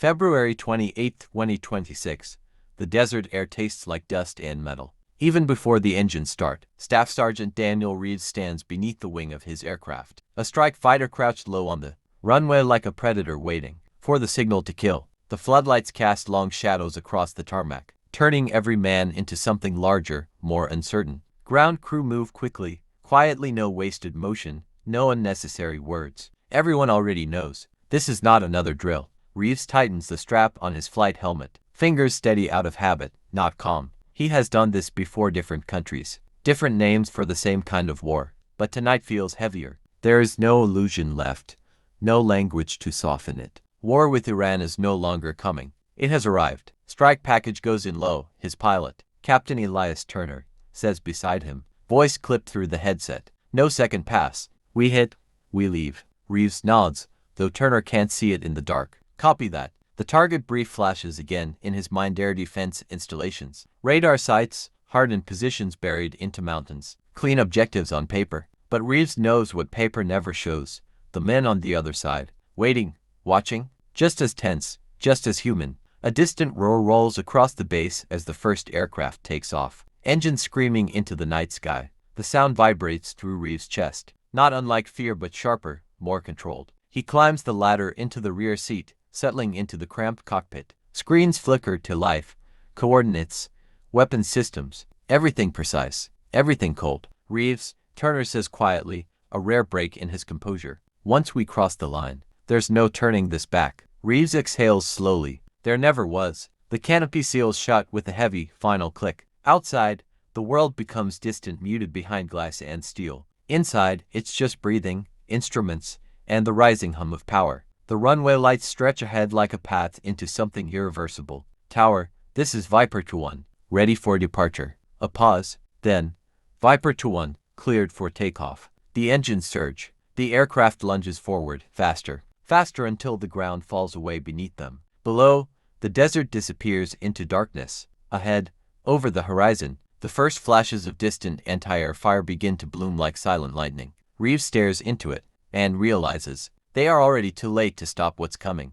February 28, 2026. The desert air tastes like dust and metal. Even before the engines start, Staff Sergeant Daniel Reeves stands beneath the wing of his aircraft. A strike fighter crouched low on the runway like a predator waiting for the signal to kill. The floodlights cast long shadows across the tarmac, turning every man into something larger, more uncertain. Ground crew move quickly, quietly, no wasted motion, no unnecessary words. Everyone already knows. This is not another drill. Reeves tightens the strap on his flight helmet, fingers steady out of habit, not calm. He has done this before, different countries, different names for the same kind of war, but tonight feels heavier. There is no illusion left, no language to soften it. War with Iran is no longer coming. It has arrived. Strike package goes in low, his pilot, Captain Elias Turner, says beside him, voice clipped through the headset. No second pass. We hit, we leave. Reeves nods, though Turner can't see it in the dark. Copy that. The target brief flashes again in his mind. Air defense installations. Radar sites, hardened positions buried into mountains. Clean objectives on paper. But Reeves knows what paper never shows. The men on the other side, waiting, watching, just as tense, just as human. A distant roar rolls across the base as the first aircraft takes off. Engines screaming into the night sky. The sound vibrates through Reeves' chest. Not unlike fear, but sharper, more controlled. He climbs the ladder into the rear seat, settling into the cramped cockpit. Screens flicker to life. Coordinates, weapon systems, everything precise, everything cold. Reeves, Turner says quietly, a rare break in his composure. Once we cross the line, there's no turning this back. Reeves exhales slowly. There never was. The canopy seals shut with a heavy, final click. Outside, the world becomes distant, muted behind glass and steel. Inside, it's just breathing, instruments, and the rising hum of power. The runway lights stretch ahead like a path into something irreversible. Tower, this is Viper 2-1, ready for departure. A pause, then, Viper 2-1, cleared for takeoff. The engines surge. The aircraft lunges forward, faster, faster until the ground falls away beneath them. Below, the desert disappears into darkness. Ahead, over the horizon, the first flashes of distant anti-air fire begin to bloom like silent lightning. Reeves stares into it and realizes they are already too late to stop what's coming.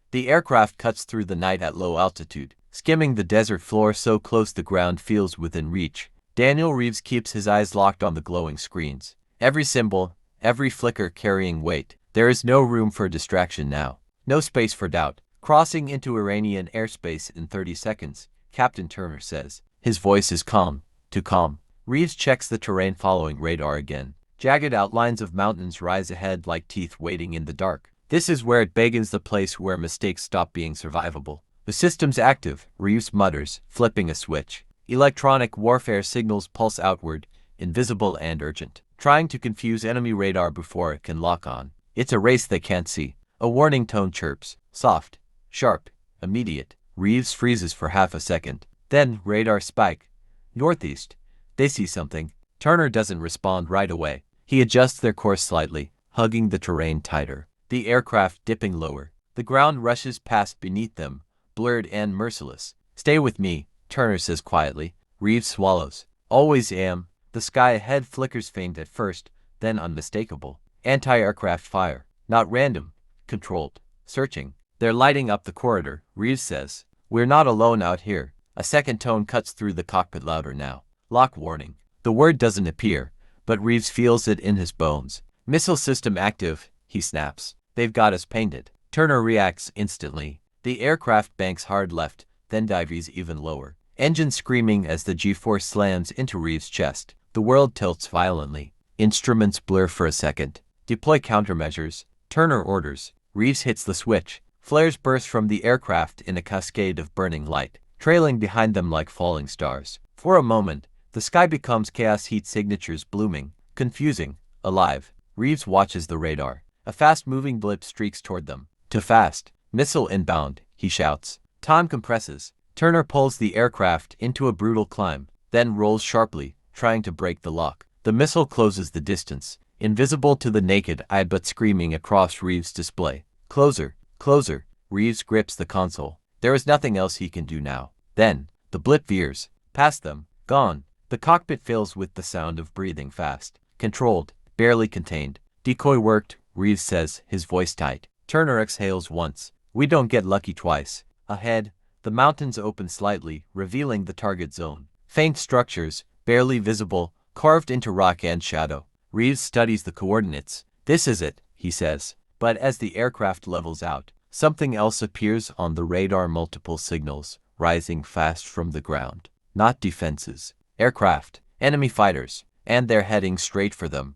The aircraft cuts through the night at low altitude, skimming the desert floor so close the ground feels within reach. Daniel Reeves keeps his eyes locked on the glowing screens. Every symbol, every flicker carrying weight. There is no room for distraction now. No space for doubt. Crossing into Iranian airspace in 30 seconds, Captain Turner says. His voice is calm, too calm. Reeves checks the terrain following radar again. Jagged outlines of mountains rise ahead like teeth waiting in the dark. This is where it begins, the place where mistakes stop being survivable. The system's active, Reeves mutters, flipping a switch. Electronic warfare signals pulse outward, invisible and urgent, trying to confuse enemy radar before it can lock on. It's a race they can't see. A warning tone chirps, soft, sharp, immediate. Reeves freezes for half a second. Then, radar spike. Northeast. They see something. Turner doesn't respond right away. He adjusts their course slightly, hugging the terrain tighter. The aircraft dipping lower. The ground rushes past beneath them, blurred and merciless. Stay with me, Turner says quietly. Reeves swallows. Always am. The sky ahead flickers, faint at first, then unmistakable. Anti-aircraft fire. Not random. Controlled. Searching. They're lighting up the corridor, Reeves says. We're not alone out here. A second tone cuts through the cockpit, louder now. Lock warning. The word doesn't appear, but Reeves feels it in his bones. Missile system active, he snaps. They've got us painted. Turner reacts instantly. The aircraft banks hard left, then dives even lower. Engine screaming as the G-force slams into Reeves' chest. The world tilts violently. Instruments blur for a second. Deploy countermeasures. Turner orders. Reeves hits the switch. Flares burst from the aircraft in a cascade of burning light, trailing behind them like falling stars. For a moment, the sky becomes chaos, heat signatures blooming, confusing, alive. Reeves watches the radar. A fast-moving blip streaks toward them. Too fast. Missile inbound, he shouts. Time compresses. Turner pulls the aircraft into a brutal climb, then rolls sharply, trying to break the lock. The missile closes the distance, invisible to the naked eye but screaming across Reeves' display. Closer, closer. Reeves grips the console. There is nothing else he can do now. Then, the blip veers. Past them. Gone. The cockpit fills with the sound of breathing fast. Controlled. Barely contained. Decoy worked, Reeves says, his voice tight. Turner exhales once, We don't get lucky twice. Ahead, the mountains open slightly, revealing the target zone. Faint structures, barely visible, carved into rock and shadow. Reeves studies the coordinates. This is it, he says. But as the aircraft levels out, something else appears on the radar, multiple signals, rising fast from the ground. Not defenses. Aircraft, enemy fighters, and they're heading straight for them.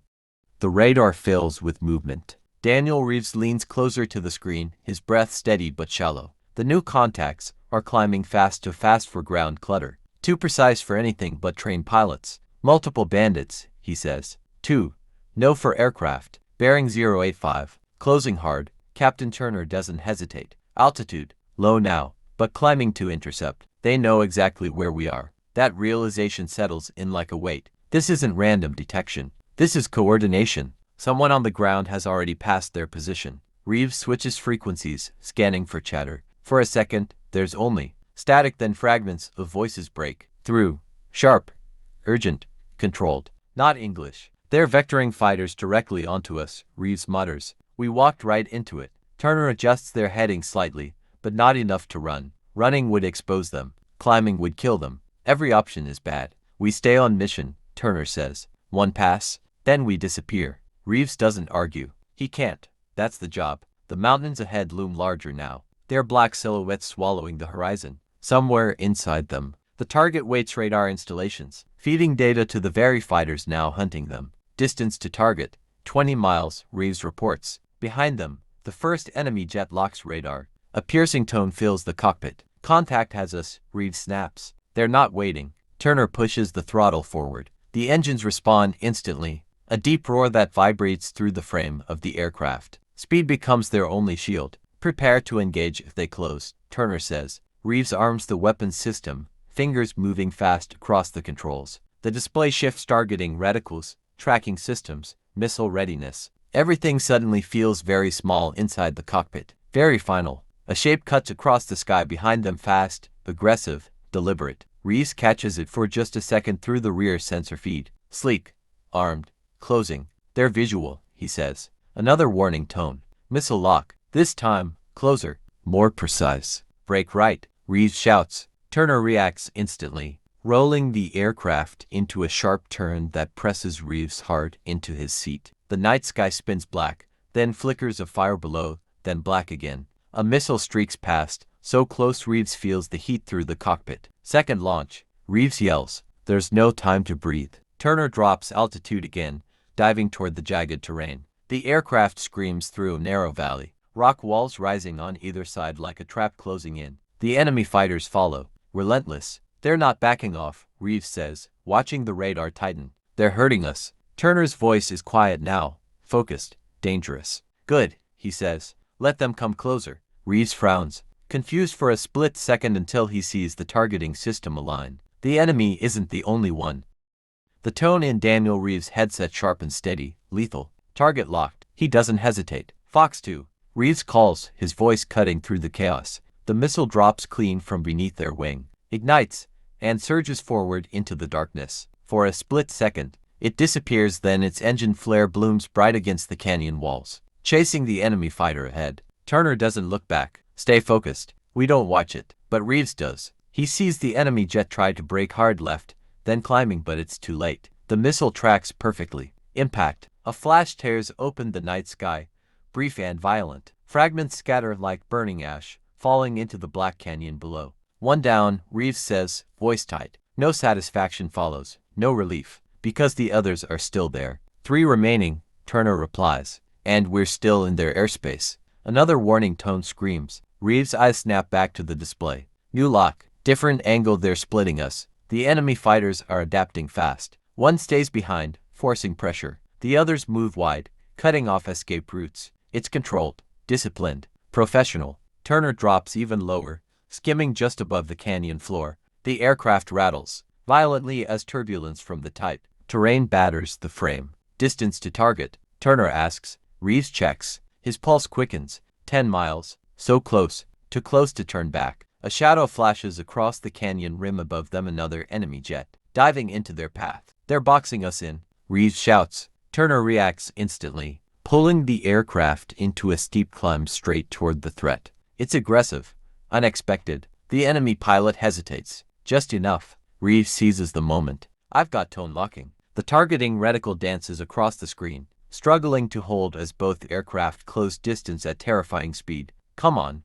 The radar fills with movement. Daniel Reeves leans closer to the screen, his breath steady but shallow. The new contacts are climbing fast for ground clutter. Too precise for anything but trained pilots. Multiple bandits, he says. Two. No for aircraft. Bearing 085. Closing hard. Captain Turner doesn't hesitate. Altitude. Low now, but climbing to intercept. They know exactly where we are. That realization settles in like a weight. This isn't random detection. This is coordination. Someone on the ground has already passed their position. Reeves switches frequencies, scanning for chatter. For a second, there's only static, then fragments of voices break through. Sharp, urgent, controlled. Not English. They're vectoring fighters directly onto us, Reeves mutters. We walked right into it. Turner adjusts their heading slightly, but not enough to run. Running would expose them. Climbing would kill them. Every option is bad. We stay on mission, Turner says. One pass, then we disappear. Reeves doesn't argue. He can't. That's the job. The mountains ahead loom larger now. Their black silhouettes swallowing the horizon. Somewhere inside them, the target waits radar installations, feeding data to the very fighters now hunting them. Distance to target, 20 miles, Reeves reports. Behind them, the first enemy jet locks radar. A piercing tone fills the cockpit. Contact has us, Reeves snaps. They're not waiting. Turner pushes the throttle forward. The engines respond instantly. A deep roar that vibrates through the frame of the aircraft. Speed becomes their only shield. Prepare to engage if they close, Turner says. Reeves arms the weapons system, fingers moving fast across the controls. The display shifts, targeting reticles, tracking systems, missile readiness. Everything suddenly feels very small inside the cockpit. Very final. A shape cuts across the sky behind them, fast, aggressive, deliberate. Reeves catches it for just a second through the rear sensor feed. Sleek, armed, closing. They're visual, he says. Another warning tone. Missile lock. This time, closer, more precise. Brake right, Reeves shouts. Turner reacts instantly, rolling the aircraft into a sharp turn that presses Reeves hard into his seat. The night sky spins black, then flickers of fire below, then black again. A missile streaks past, so close Reeves feels the heat through the cockpit. Second launch. Reeves yells. There's no time to breathe. Turner drops altitude again, diving toward the jagged terrain. The aircraft screams through a narrow valley. Rock walls rising on either side like a trap closing in. The enemy fighters follow, relentless. They're not backing off, Reeves says, watching the radar tighten. They're hurting us. Turner's voice is quiet now, focused, dangerous. Good, he says. Let them come closer. Reeves frowns, confused for a split second until he sees the targeting system align. The enemy isn't the only one. The tone in Daniel Reeves' headset sharp and steady, lethal. Target locked. He doesn't hesitate. Fox 2. Reeves calls, his voice cutting through the chaos. The missile drops clean from beneath their wing, ignites, and surges forward into the darkness. For a split second, it disappears, then its engine flare blooms bright against the canyon walls, chasing the enemy fighter ahead. Turner doesn't look back. Stay focused. We don't watch it, but Reeves does. He sees the enemy jet try to brake hard left, then climbing, but it's too late. The missile tracks perfectly. Impact. A flash tears open the night sky, brief and violent. Fragments scatter like burning ash, falling into the black canyon below. One down, Reeves says, voice tight. No satisfaction follows, no relief, because the others are still there. 3 remaining, Turner replies, and we're still in their airspace. Another warning tone screams. Reeves' eyes snap back to the display. New lock, different angle, they're splitting us. The enemy fighters are adapting fast. One stays behind, forcing pressure. The others move wide, cutting off escape routes. It's controlled, disciplined, professional. Turner drops even lower, skimming just above the canyon floor. The aircraft rattles violently as turbulence from the tight terrain batters the frame. Distance to target, Turner asks. Reeves checks. His pulse quickens. 10 miles. So close, too close to turn back. A shadow flashes across the canyon rim above them, another enemy jet, diving into their path. They're boxing us in, Reeves shouts. Turner reacts instantly, pulling the aircraft into a steep climb straight toward the threat. It's aggressive, unexpected. The enemy pilot hesitates. Just enough. Reeves seizes the moment. I've got tone locking. The targeting reticle dances across the screen, struggling to hold as both aircraft close distance at terrifying speed. Come on,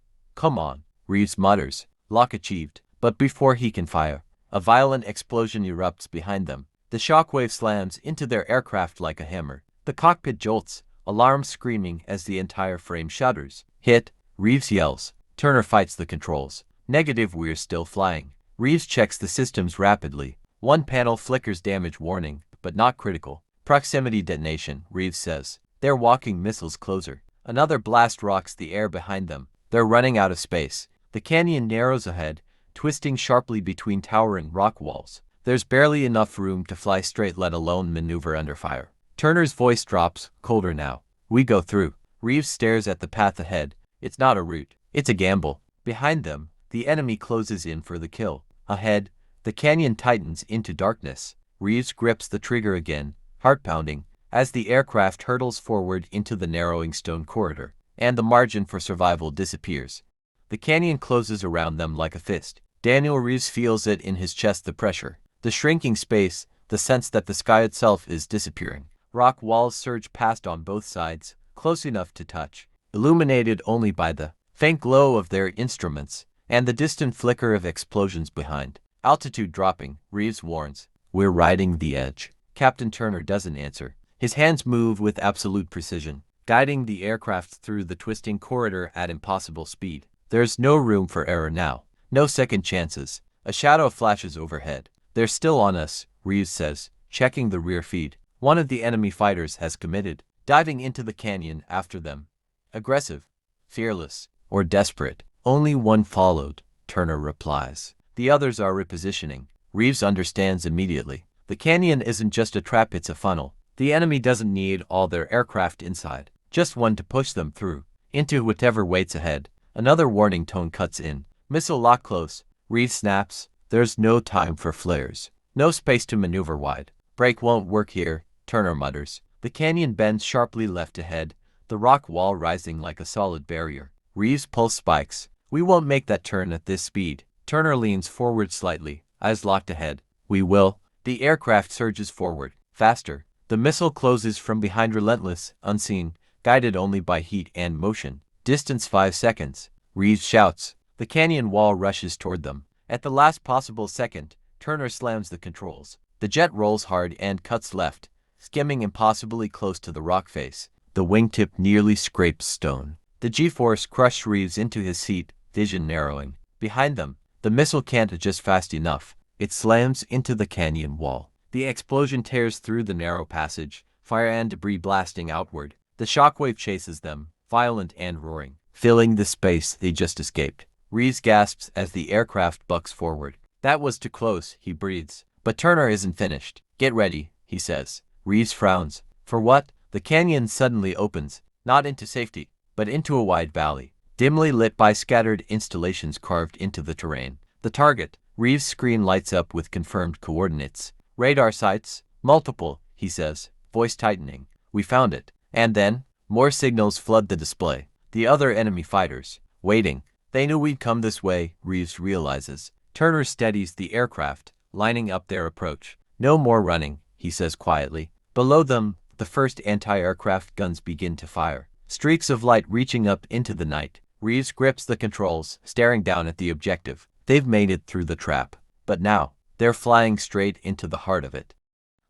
Reeves mutters. Lock achieved. But before he can fire, a violent explosion erupts behind them. The shockwave slams into their aircraft like a hammer. The cockpit jolts, alarm screaming as the entire frame shudders. Hit, Reeves yells. Turner fights the controls. Negative, we're still flying. Reeves checks the systems rapidly. One panel flickers damage warning, but not critical. Proximity detonation, Reeves says. They're walking missiles closer. Another blast rocks the air behind them. They're running out of space. The canyon narrows ahead, twisting sharply between towering rock walls. There's barely enough room to fly straight, let alone maneuver under fire. Turner's voice drops, colder now. We go through. Reeves stares at the path ahead. It's not a route. It's a gamble. Behind them, the enemy closes in for the kill. Ahead, the canyon tightens into darkness. Reeves grips the trigger again, heart pounding, as the aircraft hurtles forward into the narrowing stone corridor, and the margin for survival disappears. The canyon closes around them like a fist. Daniel Reeves feels it in his chest, the pressure, the shrinking space, the sense that the sky itself is disappearing. Rock walls surge past on both sides, close enough to touch, illuminated only by the faint glow of their instruments and the distant flicker of explosions behind. Altitude dropping, Reeves warns. We're riding the edge. Captain Turner doesn't answer. His hands move with absolute precision, guiding the aircraft through the twisting corridor at impossible speed. There's no room for error now. No second chances. A shadow flashes overhead. They're still on us, Reeves says, checking the rear feed. One of the enemy fighters has committed, diving into the canyon after them. Aggressive, fearless, or desperate. Only one followed, Turner replies. The others are repositioning. Reeves understands immediately. The canyon isn't just a trap, it's a funnel. The enemy doesn't need all their aircraft inside, just one to push them through, into whatever waits ahead. Another warning tone cuts in. Missile lock close. Reeves snaps. There's no time for flares. No space to maneuver wide. Brake won't work here, Turner mutters. The canyon bends sharply left ahead, the rock wall rising like a solid barrier. Reeves' pulse spikes. We won't make that turn at this speed. Turner leans forward slightly, eyes locked ahead. We will. The aircraft surges forward, faster. The missile closes from behind, relentless, unseen, guided only by heat and motion. Distance 5 seconds. Reeves shouts. The canyon wall rushes toward them. At the last possible second, Turner slams the controls. The jet rolls hard and cuts left, skimming impossibly close to the rock face. The wingtip nearly scrapes stone. The G-force crushed Reeves into his seat, vision narrowing. Behind them, the missile can't adjust fast enough. It slams into the canyon wall. The explosion tears through the narrow passage, fire and debris blasting outward. The shockwave chases them, violent and roaring, filling the space they just escaped. Reeves gasps as the aircraft bucks forward. That was too close, he breathes. But Turner isn't finished. Get ready, he says. Reeves frowns. For what? The canyon suddenly opens, not into safety, but into a wide valley, dimly lit by scattered installations carved into the terrain. The target. Reeves' screen lights up with confirmed coordinates. Radar sites. Multiple, he says, voice tightening. We found it. And then, more signals flood the display. The other enemy fighters, waiting. They knew we'd come this way, Reeves realizes. Turner steadies the aircraft, lining up their approach. No more running, he says quietly. Below them, the first anti-aircraft guns begin to fire. Streaks of light reaching up into the night. Reeves grips the controls, staring down at the objective. They've made it through the trap. But now, they're flying straight into the heart of it.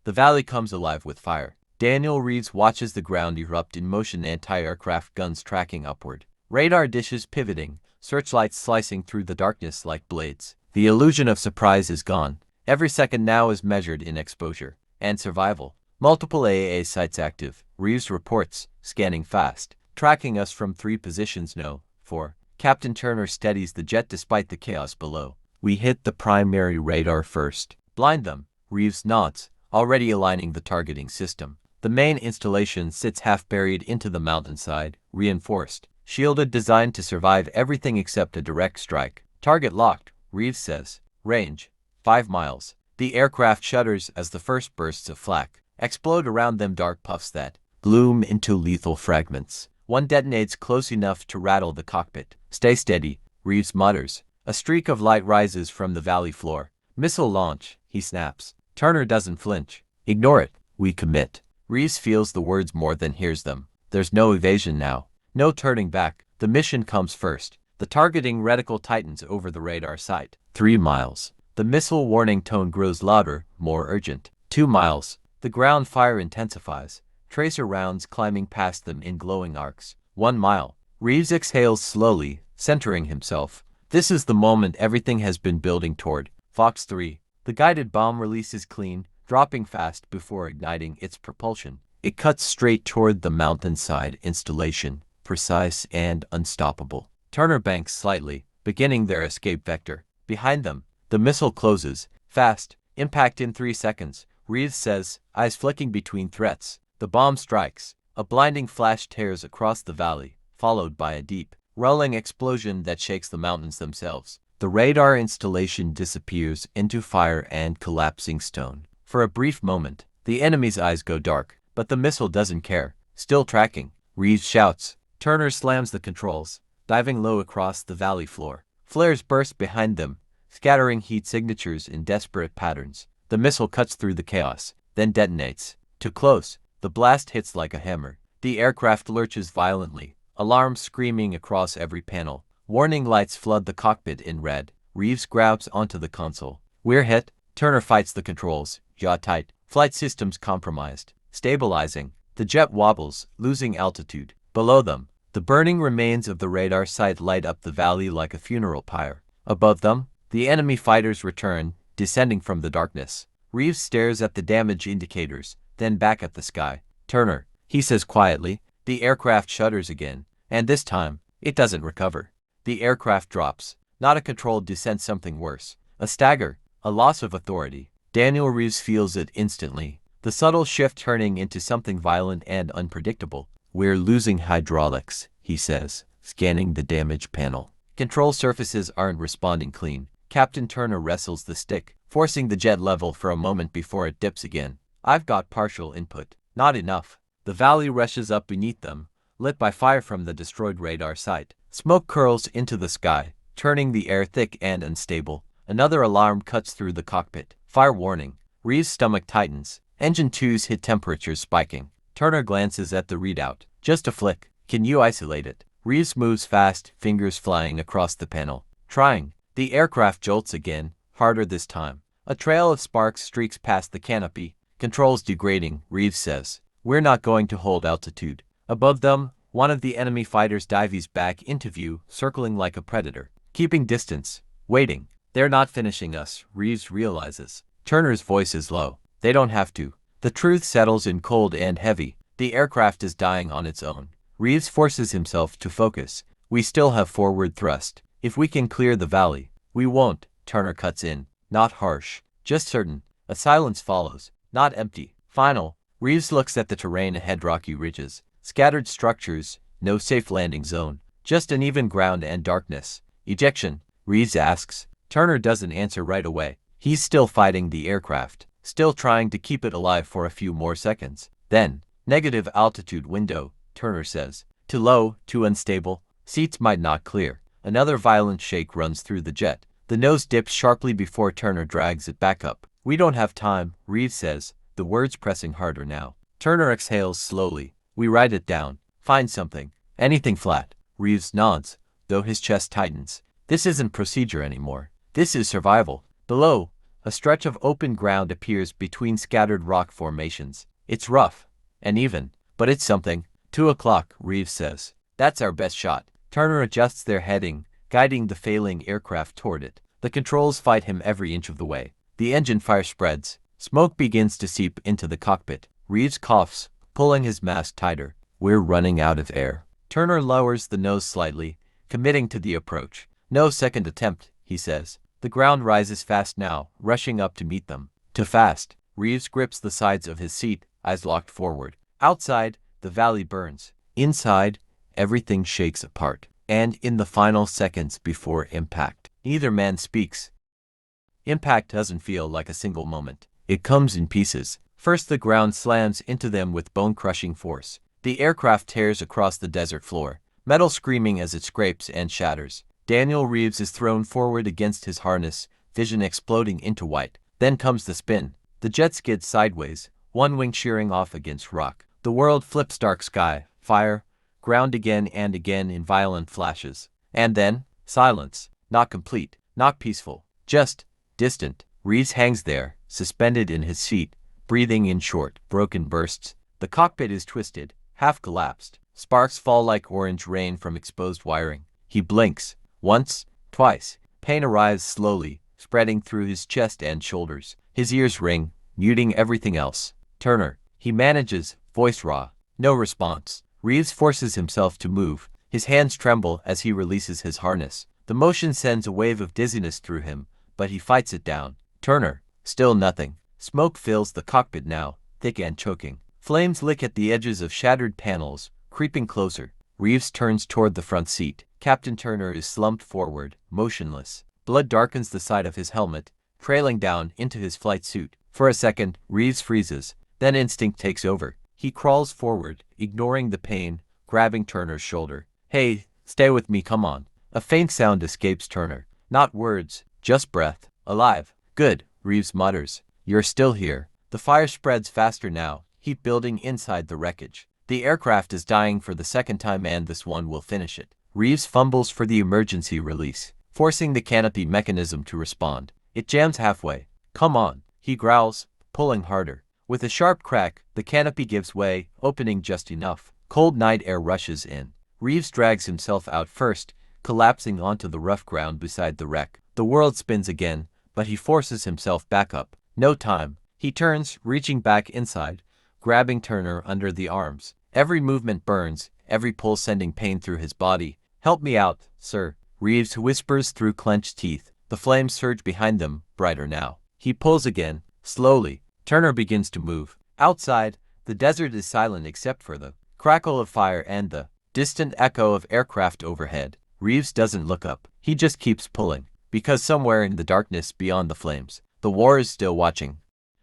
The valley comes alive with fire. Daniel Reeves watches the ground erupt in motion, anti-aircraft guns tracking upward. Radar dishes pivoting, searchlights slicing through the darkness like blades. The illusion of surprise is gone. Every second now is measured in exposure and survival. Multiple AAA sites active, Reeves reports, scanning fast, tracking us from 3 positions. No, 4. Captain Turner steadies the jet despite the chaos below. We hit the primary radar first. Blind them, Reeves nods, already aligning the targeting system. The main installation sits half buried into the mountainside, reinforced, shielded, designed to survive everything except a direct strike. Target locked, Reeves says. Range, 5 miles. The aircraft shudders as the first bursts of flak explode around them, dark puffs that bloom into lethal fragments. One detonates close enough to rattle the cockpit. Stay steady, Reeves mutters. A streak of light rises from the valley floor. Missile launch, he snaps. Turner doesn't flinch. Ignore it, we commit. Reeves feels the words more than hears them. There's no evasion now. No turning back. The mission comes first. The targeting reticle tightens over the radar sight. 3 miles. The missile warning tone grows louder, more urgent. 2 miles. The ground fire intensifies. Tracer rounds climbing past them in glowing arcs. 1 mile. Reeves exhales slowly, centering himself. This is the moment everything has been building toward. Fox 3. The guided bomb releases clean, dropping fast before igniting its propulsion. It cuts straight toward the mountainside installation, precise and unstoppable. Turner banks slightly, beginning their escape vector. Behind them, the missile closes. Fast. Impact in 3 seconds. Reeves says, eyes flicking between threats. The bomb strikes. A blinding flash tears across the valley, followed by a deep, rolling explosion that shakes the mountains themselves. The radar installation disappears into fire and collapsing stone. For a brief moment, the enemy's eyes go dark, but the missile doesn't care. Still tracking. Reeves shouts. Turner slams the controls, diving low across the valley floor. Flares burst behind them, scattering heat signatures in desperate patterns. The missile cuts through the chaos, then detonates. Too close. The blast hits like a hammer. The aircraft lurches violently, alarms screaming across every panel. Warning lights flood the cockpit in red. Reeves grabs onto the console. We're hit. Turner fights the controls, jaw tight. Flight systems compromised. Stabilizing. The jet wobbles, losing altitude. Below them, the burning remains of the radar sight light up the valley like a funeral pyre. Above them, the enemy fighters return, descending from the darkness. Reeves stares at the damage indicators, then back at the sky. Turner, he says quietly. The aircraft shudders again, and this time, it doesn't recover. The aircraft drops. Not a controlled descent, something worse. A stagger, a loss of authority. Daniel Reeves feels it instantly. The subtle shift turning into something violent and unpredictable. We're losing hydraulics, he says, scanning the damage panel. Control surfaces aren't responding clean. Captain Turner wrestles the stick, forcing the jet level for a moment before it dips again. I've got partial input. Not enough. The valley rushes up beneath them, lit by fire from the destroyed radar sight. Smoke curls into the sky, turning the air thick and unstable. Another alarm cuts through the cockpit. Fire warning. Reeves' stomach tightens. Engine 2's hit temperatures spiking. Turner glances at the readout. Just a flick. Can you isolate it? Reeves moves fast, fingers flying across the panel. Trying. The aircraft jolts again, harder this time. A trail of sparks streaks past the canopy. Controls degrading, Reeves says. We're not going to hold altitude. Above them, one of the enemy fighters dives back into view, circling like a predator. Keeping distance. Waiting. They're not finishing us, Reeves realizes. Turner's voice is low. They don't have to. The truth settles in cold and heavy. The aircraft is dying on its own. Reeves forces himself to focus. We still have forward thrust. If we can clear the valley. We won't, Turner cuts in. Not harsh. Just certain. A silence follows. Not empty. Final. Reeves looks at the terrain ahead. Rocky ridges. Scattered structures. No safe landing zone. Just uneven ground and darkness. Ejection. Reeves asks. Turner doesn't answer right away. He's still fighting the aircraft. Still trying to keep it alive for a few more seconds. Then, negative altitude window, Turner says. Too low, too unstable. Seats might not clear. Another violent shake runs through the jet. The nose dips sharply before Turner drags it back up. We don't have time, Reeves says, the words pressing harder now. Turner exhales slowly. We write it down. Find something. Anything flat. Reeves nods, though his chest tightens. This isn't procedure anymore. This is survival. Below, a stretch of open ground appears between scattered rock formations. It's rough and even, but it's something. 2 o'clock, Reeves says. That's our best shot. Turner adjusts their heading, guiding the failing aircraft toward it. The controls fight him every inch of the way. The engine fire spreads. Smoke begins to seep into the cockpit. Reeves coughs, pulling his mask tighter. We're running out of air. Turner lowers the nose slightly, committing to the approach. No second attempt, he says. The ground rises fast now, rushing up to meet them. Too fast. Reeves grips the sides of his seat, eyes locked forward. Outside, the valley burns. Inside, everything shakes apart. And in the final seconds before impact, neither man speaks. Impact doesn't feel like a single moment. It comes in pieces. First, the ground slams into them with bone-crushing force. The aircraft tears across the desert floor, metal screaming as it scrapes and shatters. Daniel Reeves is thrown forward against his harness, vision exploding into white. Then comes the spin. The jet skids sideways, one wing shearing off against rock. The world flips, dark sky, fire, ground again and again in violent flashes. And then, silence. Not complete, not peaceful, just distant. Reeves hangs there, suspended in his seat, breathing in short, broken bursts. The cockpit is twisted, half collapsed. Sparks fall like orange rain from exposed wiring. He blinks. Once, twice. Pain arrives slowly, spreading through his chest and shoulders. His ears ring, muting everything else. Turner. He manages, voice raw. No response. Reeves forces himself to move. His hands tremble as he releases his harness. The motion sends a wave of dizziness through him, but he fights it down. Turner. Still nothing. Smoke fills the cockpit now, thick and choking. Flames lick at the edges of shattered panels, creeping closer. Reeves turns toward the front seat. Captain Turner is slumped forward, motionless. Blood darkens the side of his helmet, trailing down into his flight suit. For a second, Reeves freezes. Then instinct takes over. He crawls forward, ignoring the pain, grabbing Turner's shoulder. "Hey, stay with me, come on." A faint sound escapes Turner. Not words, just breath. "Alive. Good," Reeves mutters. "You're still here." The fire spreads faster now, heat building inside the wreckage. The aircraft is dying for the second time, and this one will finish it. Reeves fumbles for the emergency release, forcing the canopy mechanism to respond. It jams halfway. "Come on," he growls, pulling harder. With a sharp crack, the canopy gives way, opening just enough. Cold night air rushes in. Reeves drags himself out first, collapsing onto the rough ground beside the wreck. The world spins again, but he forces himself back up. No time. He turns, reaching back inside, grabbing Turner under the arms. Every movement burns, every pull sending pain through his body. "Help me out, sir," Reeves whispers through clenched teeth. The flames surge behind them, brighter now. He pulls again, slowly. Turner begins to move. Outside, the desert is silent except for the crackle of fire and the distant echo of aircraft overhead. Reeves doesn't look up. He just keeps pulling, because somewhere in the darkness beyond the flames, the war is still watching.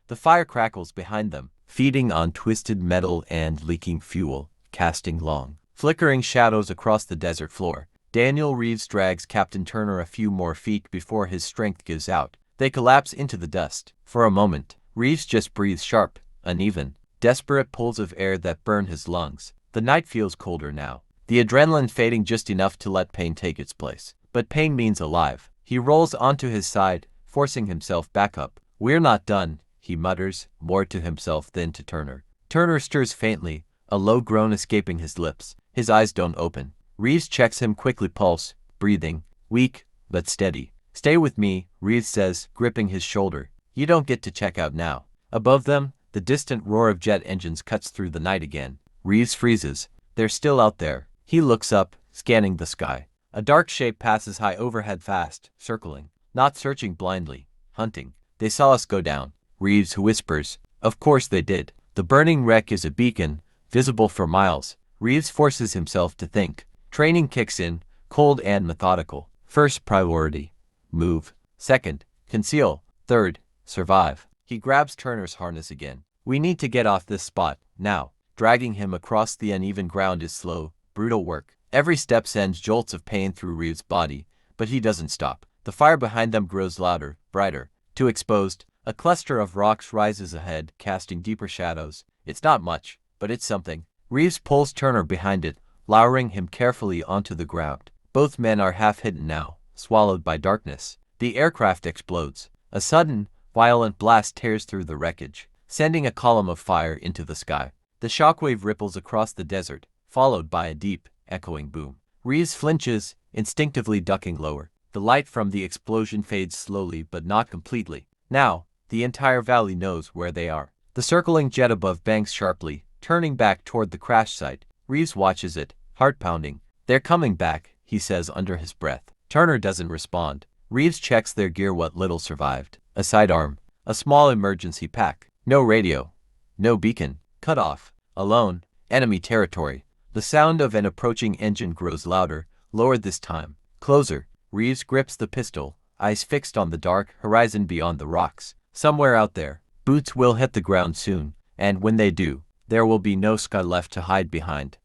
The fire crackles behind them, feeding on twisted metal and leaking fuel, casting long, flickering shadows across the desert floor. Daniel Reeves drags Captain Turner a few more feet before his strength gives out. They collapse into the dust. For a moment, Reeves just breathes sharp, uneven, desperate pulls of air that burn his lungs. The night feels colder now, the adrenaline fading just enough to let pain take its place. But pain means alive. He rolls onto his side, forcing himself back up. "We're not done," he mutters, more to himself than to Turner. Turner stirs faintly, a low groan escaping his lips. His eyes don't open. Reeves checks him quickly, pulse, breathing, weak, but steady. "Stay with me," Reeves says, gripping his shoulder. "You don't get to check out now." Above them, the distant roar of jet engines cuts through the night again. Reeves freezes. They're still out there. He looks up, scanning the sky. A dark shape passes high overhead fast, circling. Not searching blindly, hunting. "They saw us go down," Reeves whispers. Of course they did. The burning wreck is a beacon, visible for miles. Reeves forces himself to think. Training kicks in, cold and methodical. First priority, move. Second, conceal. Third, survive. He grabs Turner's harness again. "We need to get off this spot, now." Dragging him across the uneven ground is slow, brutal work. Every step sends jolts of pain through Reeves' body, but he doesn't stop. The fire behind them grows louder, brighter. Too exposed, a cluster of rocks rises ahead, casting deeper shadows. It's not much, but it's something. Reeves pulls Turner behind it, lowering him carefully onto the ground. Both men are half hidden now, swallowed by darkness. The aircraft explodes. A sudden, violent blast tears through the wreckage, sending a column of fire into the sky. The shockwave ripples across the desert, followed by a deep, echoing boom. Reeves flinches, instinctively ducking lower. The light from the explosion fades slowly but not completely. Now, the entire valley knows where they are. The circling jet above banks sharply, turning back toward the crash site. Reeves watches it, heart pounding. "They're coming back," he says under his breath. Turner doesn't respond. Reeves checks their gear, what little survived. A sidearm, a small emergency pack. No radio, no beacon. Cut off, alone, enemy territory. The sound of an approaching engine grows louder, lower this time. Closer. Reeves grips the pistol, eyes fixed on the dark horizon beyond the rocks. Somewhere out there, boots will hit the ground soon, and when they do, There will be no sky left to hide behind.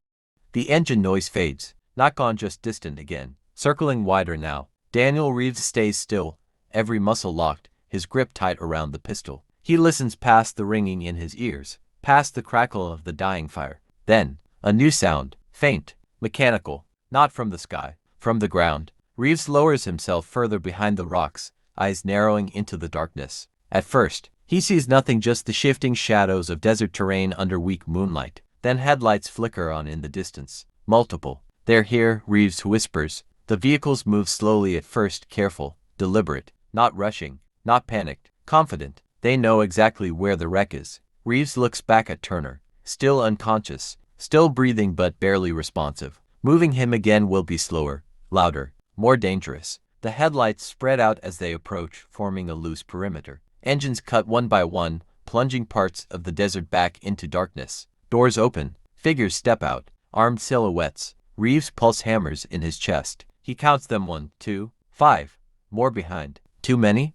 The engine noise fades, not gone, just distant again. Circling wider now, Daniel Reeves stays still, every muscle locked, his grip tight around the pistol. He listens past the ringing in his ears, past the crackle of the dying fire. Then, a new sound, faint, mechanical, not from the sky, from the ground. Reeves lowers himself further behind the rocks, eyes narrowing into the darkness. At first, he sees nothing, just the shifting shadows of desert terrain under weak moonlight. Then headlights flicker on in the distance. Multiple. They're here, Reeves whispers. The vehicles move slowly at first, careful, deliberate, not rushing, not panicked, confident. They know exactly where the wreck is. Reeves looks back at Turner, still unconscious, still breathing but barely responsive. Moving him again will be slower, louder, more dangerous. The headlights spread out as they approach, forming a loose perimeter. Engines cut one by one, plunging parts of the desert back into darkness. Doors open, figures step out, armed silhouettes. Reeves' pulse hammers in his chest. He counts them: 1, 2, 5. More behind. Too many?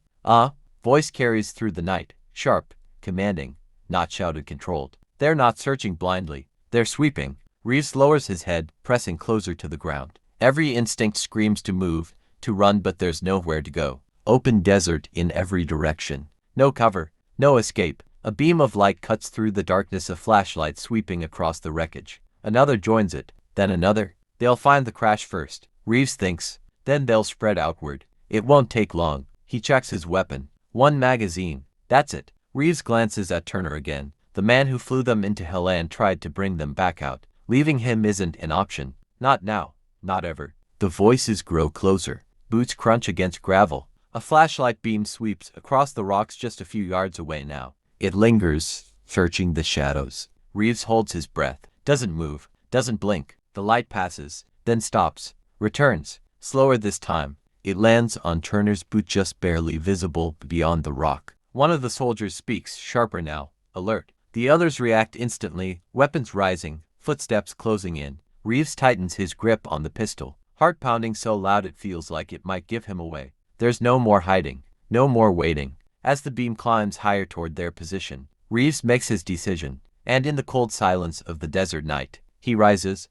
Voice carries through the night, sharp, commanding, not shouted, controlled. They're not searching blindly, they're sweeping. Reeves lowers his head, pressing closer to the ground. Every instinct screams to move, to run, but there's nowhere to go. Open desert in every direction. No cover, no escape. A beam of light cuts through the darkness, a flashlight sweeping across the wreckage. Another joins it, then another. They'll find the crash first, Reeves thinks, then they'll spread outward. It won't take long. He checks his weapon. 1 magazine. That's it. Reeves glances at Turner again. The man who flew them into hell and tried to bring them back out. Leaving him isn't an option. Not now. Not ever. The voices grow closer. Boots crunch against gravel. A flashlight beam sweeps across the rocks just a few yards away now. It lingers, searching the shadows. Reeves holds his breath. Doesn't move. Doesn't blink. The light passes, then stops. Returns. Slower this time. It lands on Turner's boot, just barely visible beyond the rock. One of the soldiers speaks, sharper now, alert. The others react instantly, weapons rising, footsteps closing in. Reeves tightens his grip on the pistol, heart pounding so loud it feels like it might give him away. There's no more hiding, no more waiting. As the beam climbs higher toward their position, Reeves makes his decision, and in the cold silence of the desert night, he rises,